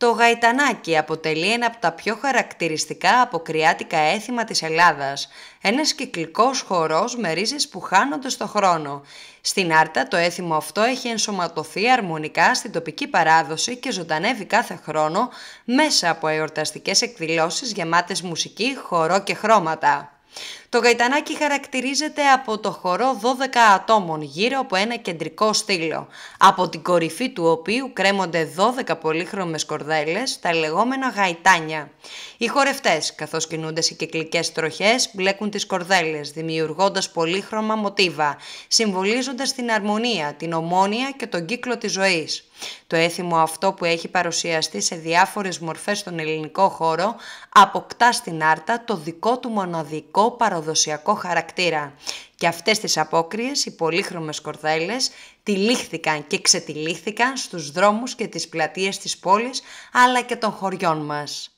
Το γαϊτανάκι αποτελεί ένα από τα πιο χαρακτηριστικά αποκριάτικα έθιμα της Ελλάδας. Ένας κυκλικός χορός με ρίζες που χάνονται στο χρόνο. Στην Άρτα το έθιμο αυτό έχει ενσωματωθεί αρμονικά στην τοπική παράδοση και ζωντανεύει κάθε χρόνο μέσα από εορταστικές εκδηλώσεις γεμάτες μουσική, χορό και χρώματα. Το γαϊτανάκι χαρακτηρίζεται από το χορό 12 ατόμων γύρω από ένα κεντρικό στήλο, από την κορυφή του οποίου κρέμονται 12 πολύχρωμες κορδέλες, τα λεγόμενα γαϊτάνια. Οι χορευτές, καθώς κινούνται σε κυκλικές τροχές, μπλέκουν τις κορδέλες, δημιουργώντας πολύχρωμα μοτίβα, συμβολίζοντας την αρμονία, την ομόνοια και τον κύκλο της ζωής. Το έθιμο αυτό που έχει παρουσιαστεί σε διάφορες μορφές στον ελληνικό χώρο αποκτά στην Άρτα το δικό του μοναδικό παραδοσιακό χαρακτήρα. Και αυτές τις απόκριες, οι πολύχρωμες κορδέλες, τυλίχθηκαν και ξετυλίχθηκαν στους δρόμους και τις πλατείες της πόλης αλλά και των χωριών μας.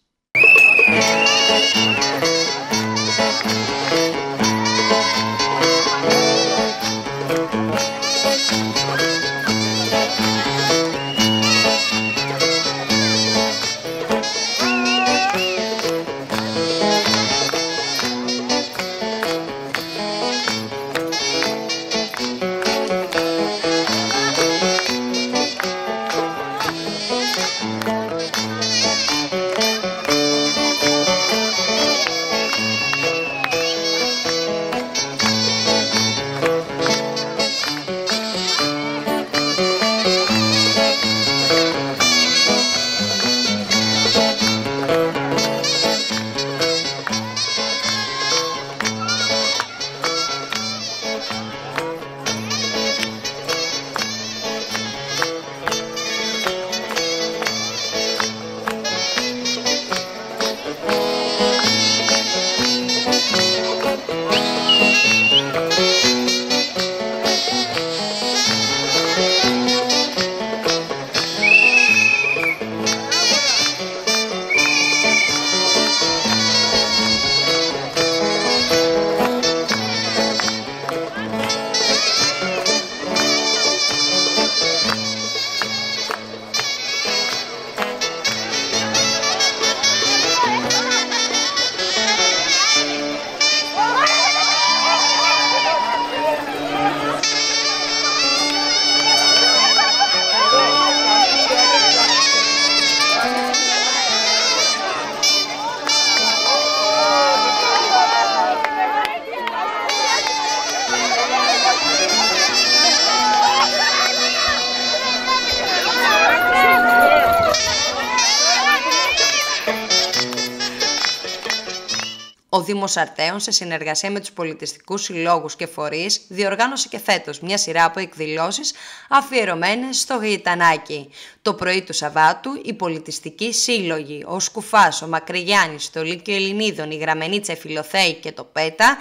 Ο Δήμος Αρτέων, σε συνεργασία με τους πολιτιστικούς συλλόγους και φορείς, διοργάνωσε και φέτος μια σειρά από εκδηλώσεις αφιερωμένες στο γαϊτανάκι. Το πρωί του Σαββάτου, οι πολιτιστικοί σύλλογοι, ο Σκουφάς, ο Μακρυγιάννης, το Λύκειο Ελληνίδων, η Γραμμενίτσα, η Φιλοθέη και το Πέτα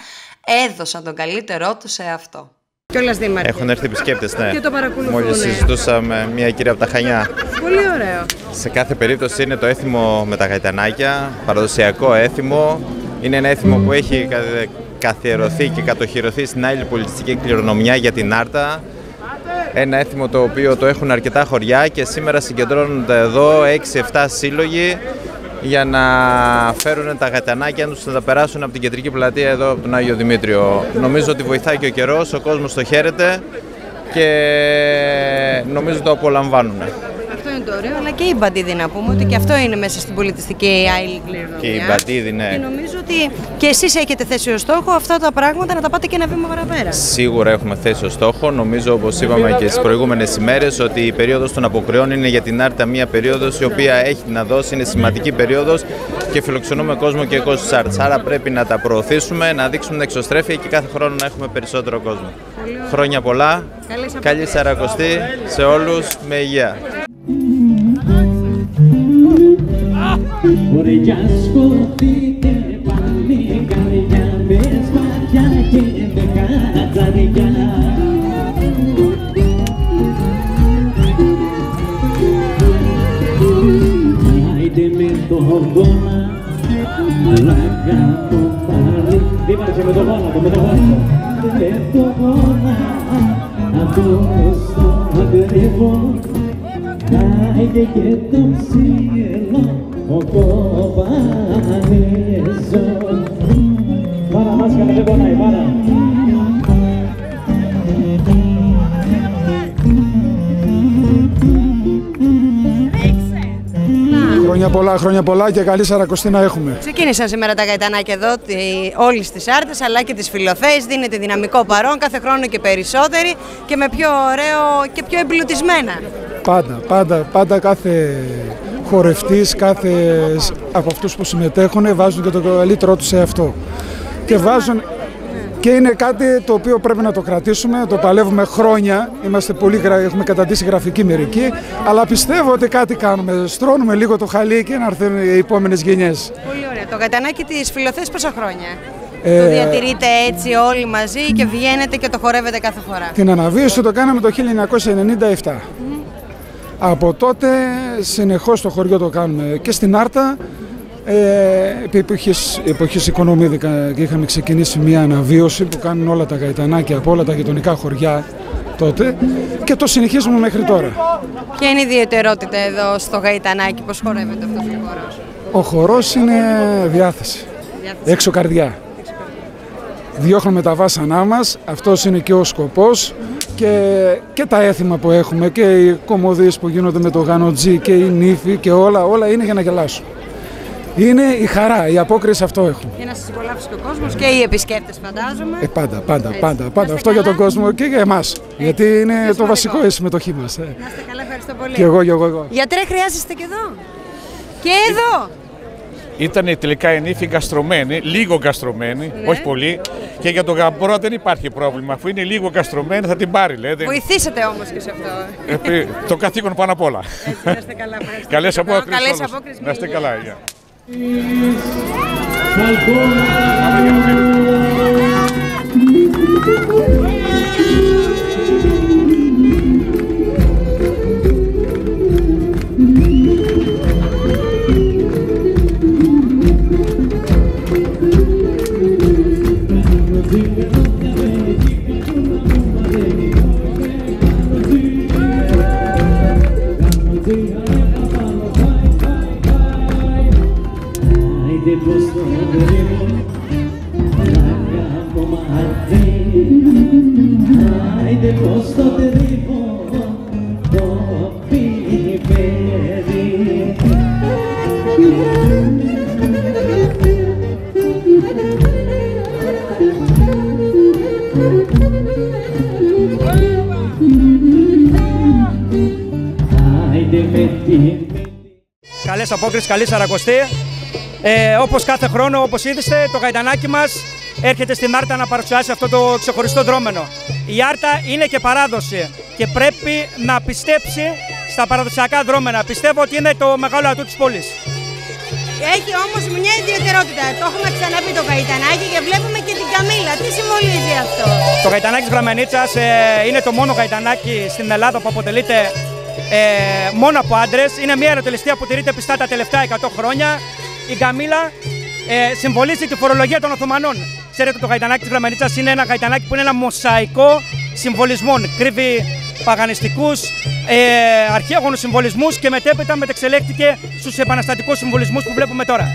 έδωσαν τον καλύτερό τους σε αυτό. Κιόλας δήμαρχε. Έχουν έρθει επισκέπτες, ναι. Και το παρακολουθούν. Μόλις συζητούσαμε μια κυρία από τα Χανιά. Πολύ ωραίο. Σε κάθε περίπτωση είναι το έθιμο με τα γαϊτανάκια, παραδοσιακό έθιμο. Είναι ένα έθιμο που έχει καθιερωθεί και κατοχυρωθεί στην άλλη πολιτιστική κληρονομιά για την Άρτα. Ένα έθιμο το οποίο το έχουν αρκετά χωριά και σήμερα συγκεντρώνονται εδώ 6-7 σύλλογοι για να φέρουν τα γαϊτανάκια τους να τα περάσουν από την κεντρική πλατεία εδώ από τον Άγιο Δημήτριο. Νομίζω ότι βοηθάει και ο καιρός, ο κόσμος το χαίρεται και νομίζω το απολαμβάνουν. Αυτό είναι το ωραίο, αλλά και η μπαντίδη να πούμε ότι και αυτό είναι μέσα στην πολιτιστική άλλη κληρονομιά. Και η μπαντίδη, ναι. Και νομίζω ότι και εσείς έχετε θέσει ως στόχο αυτά τα πράγματα να τα πάτε και ένα βήμα παραπέρα. Σίγουρα έχουμε θέσει ως στόχο. Νομίζω, όπως είπαμε και στις προηγούμενες ημέρες, ότι η περίοδος των αποκριών είναι για την Άρτα μια περίοδος η οποία έχει να δώσει, είναι σημαντική περίοδος και φιλοξενούμε κόσμο και κόσμο της Άρτας. Άρα πρέπει να τα προωθήσουμε, να δείξουμε την εξωστρέφεια και κάθε χρόνο να έχουμε περισσότερο κόσμο. Χρόνια πολλά, καλή Σαρακοστή σε όλους, με υγεία. Ωραία σκοτείτε πάλι καρδιά με σπαθιά και με κατσαριά. Άιντε με το γόνα, αλλά κάτω πάλι. Δήμαρχε με το γόνα, με το γόνα. Αυτό στο ακριβό Άιντε και το ψήλο ο κομπανέζο. Μάνα μάσκα με δεν πονάει, μάνα. Χρόνια πολλά και καλή Σαρακοστή να έχουμε. Ξεκίνησαν σήμερα τα γαϊτανάκια εδώ, όλες τις άρτες αλλά και τις φιλοθέες. Δίνεται δυναμικό παρόν, κάθε χρόνο και περισσότεροι και με πιο ωραίο και πιο εμπλουτισμένα. Πάντα κάθε χορευτής, κάθε από αυτούς που συμμετέχουν βάζουν και το καλύτερό τους σε αυτό. Και βάζουν. Και είναι κάτι το οποίο πρέπει να το κρατήσουμε, το παλεύουμε χρόνια, έχουμε καταντήσει γραφική μερική, αλλά πιστεύω ότι κάτι κάνουμε, στρώνουμε λίγο το χαλί και να έρθουν οι επόμενες γενιές. Πολύ ωραία. Το γαϊτανάκι της φιλοθέης πόσα χρόνια? Το διατηρείτε έτσι όλοι μαζί και βγαίνετε και το χορεύετε κάθε φορά? Την αναβίωση το κάναμε το 1997. Από τότε συνεχώς στο χωριό το κάνουμε και στην Άρτα. Επί εποχής οικονομίδικα και είχαμε ξεκινήσει μια αναβίωση που κάνουν όλα τα γαϊτανάκια από όλα τα γειτονικά χωριά τότε και το συνεχίζουμε μέχρι τώρα. Ποια είναι η ιδιαιτερότητα εδώ στο γαϊτανάκι, πώς χορεύεται αυτός ο χορός? Ο χορός είναι διάθεση. Έξω καρδιά. Διώχνουμε τα βάσανά μας, αυτός είναι και ο σκοπός και τα έθιμα που έχουμε και οι κομμωδίες που γίνονται με το γανοτζί και η νύφη και όλα είναι για να γελάσουν. Είναι η χαρά, η απόκριση αυτό έχουμε. Για να σας υπολαύσει και ο κόσμος και οι επισκέπτες φαντάζομαι. Πάντα. Αυτό για τον κόσμο και για εμάς. Γιατί είναι το βασικό η συμμετοχή μας. Να είστε καλά, ευχαριστώ πολύ. Και εγώ. Γιατρέ, χρειάζεστε και εδώ? Και εδώ! Ήταν τελικά η νύφη γκαστρωμένη, λίγο γκαστρωμένη, όχι πολύ. Και για τον γαμπρό δεν υπάρχει πρόβλημα. Αφού είναι λίγο γκαστρωμένη θα την πάρει, λέτε. Βοηθήσατε όμως και σε αυτό. Το καθήκον πάνω απ' όλα. Έτσι, να είστε καλά. Καλές απόκρισεις. Να είστε καλά. Γεια. Καλές απόκρισεις, καλή Σαρακοστή. Όπως κάθε χρόνο, όπως είδατε, το γαϊτανάκι μας έρχεται στην Άρτα να παρουσιάσει αυτό το ξεχωριστό δρόμενο. Η Άρτα είναι και παράδοση και πρέπει να πιστέψει στα παραδοσιακά δρόμενα. Πιστεύω ότι είναι το μεγάλο ατού της πόλης. Έχει όμως μια ιδιαιτερότητα. Το έχουμε ξαναπεί το γαϊτανάκι και βλέπουμε και την καμήλα. Τι συμβολίζει αυτό? Το γαϊτανάκι της Γραμμενίτσας είναι το μόνο γαϊτανάκι στην Ελλάδα που αποτελείται μόνο από άντρες. Είναι μια ερωτελεστία που τηρείται πιστά τα τελευταία 100 χρόνια. Η καμήλα συμβολίζει τη φορολογία των Οθωμανών. Ξέρετε, το γαϊτανάκι της Γραμμενίτσας είναι ένα γαϊτανάκι που είναι ένα μοσαϊκό συμβολισμών. Κρύβει παγανιστικούς, αρχαίγονους συμβολισμούς και μετέπειτα μετεξελέχθηκε στους επαναστατικούς συμβολισμούς που βλέπουμε τώρα.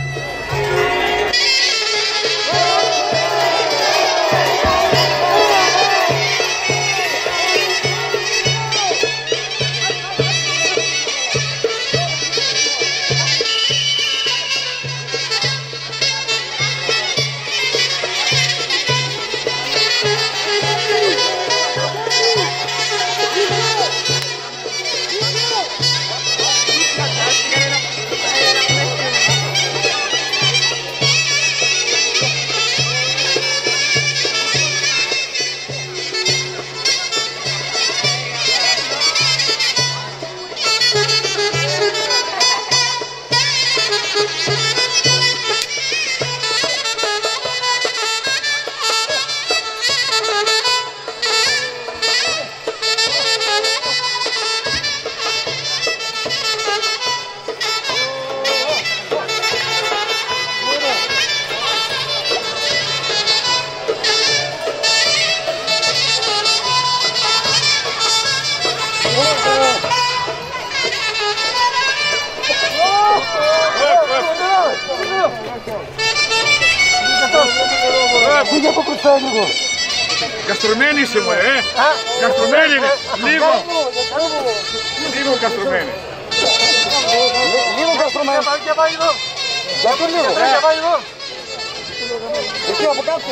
Πήγε από μπροστά λίγο. Καστρωμένη είσαι μου, Καστρωμένη είναι. Λίγο. Λίγο καστρωμένη. Λίγο καστρωμένη. Και πάει εδώ. Γιατί λίγο. Και πάει εδώ. Εσύ από κάτω.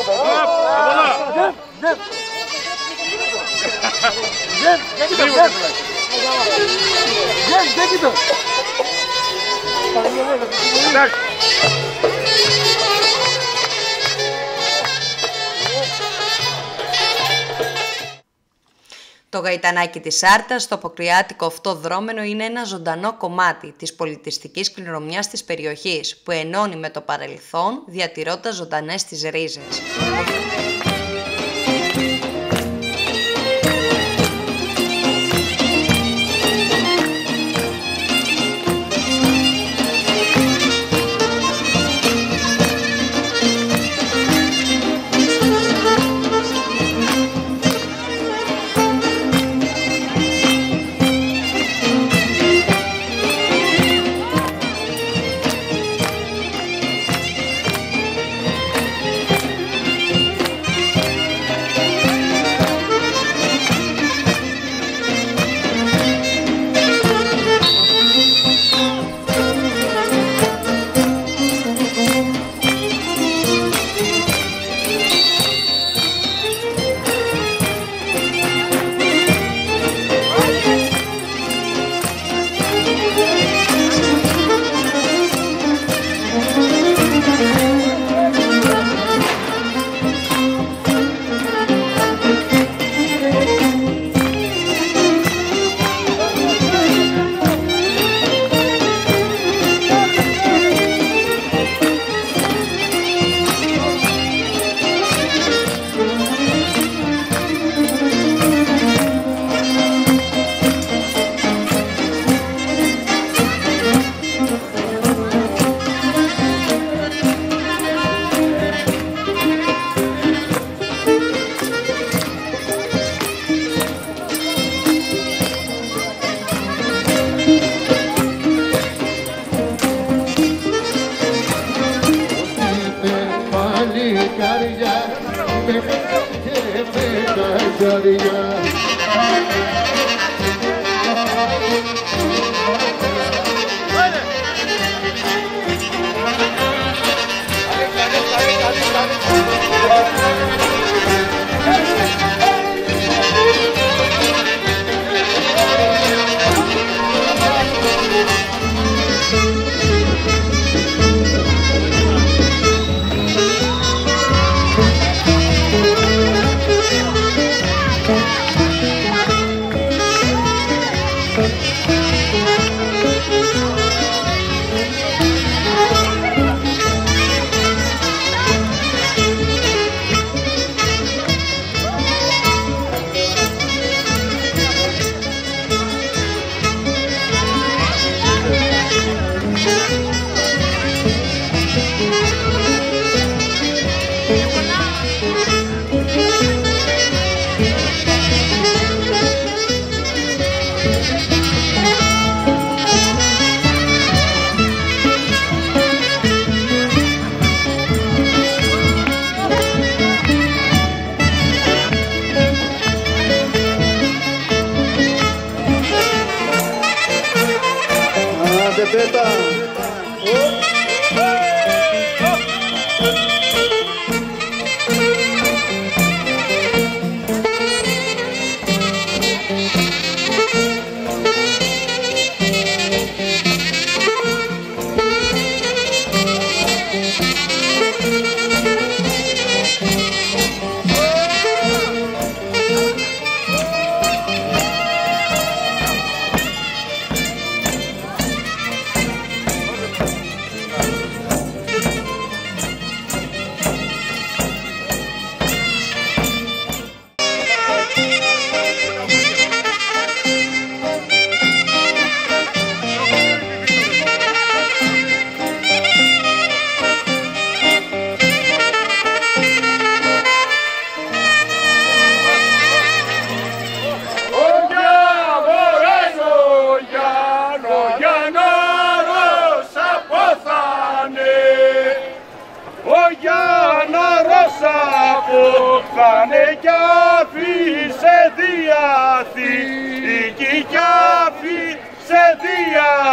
Το γαϊτανάκι της Άρτας, το αποκριάτικο αυτό δρόμενο, είναι ένα ζωντανό κομμάτι της πολιτιστικής κληρονομιάς της περιοχής, που ενώνει με το παρελθόν, διατηρώντας ζωντανές τις ρίζες. Γιάννο, Γιάννο, Ρώσα, Πισεδία!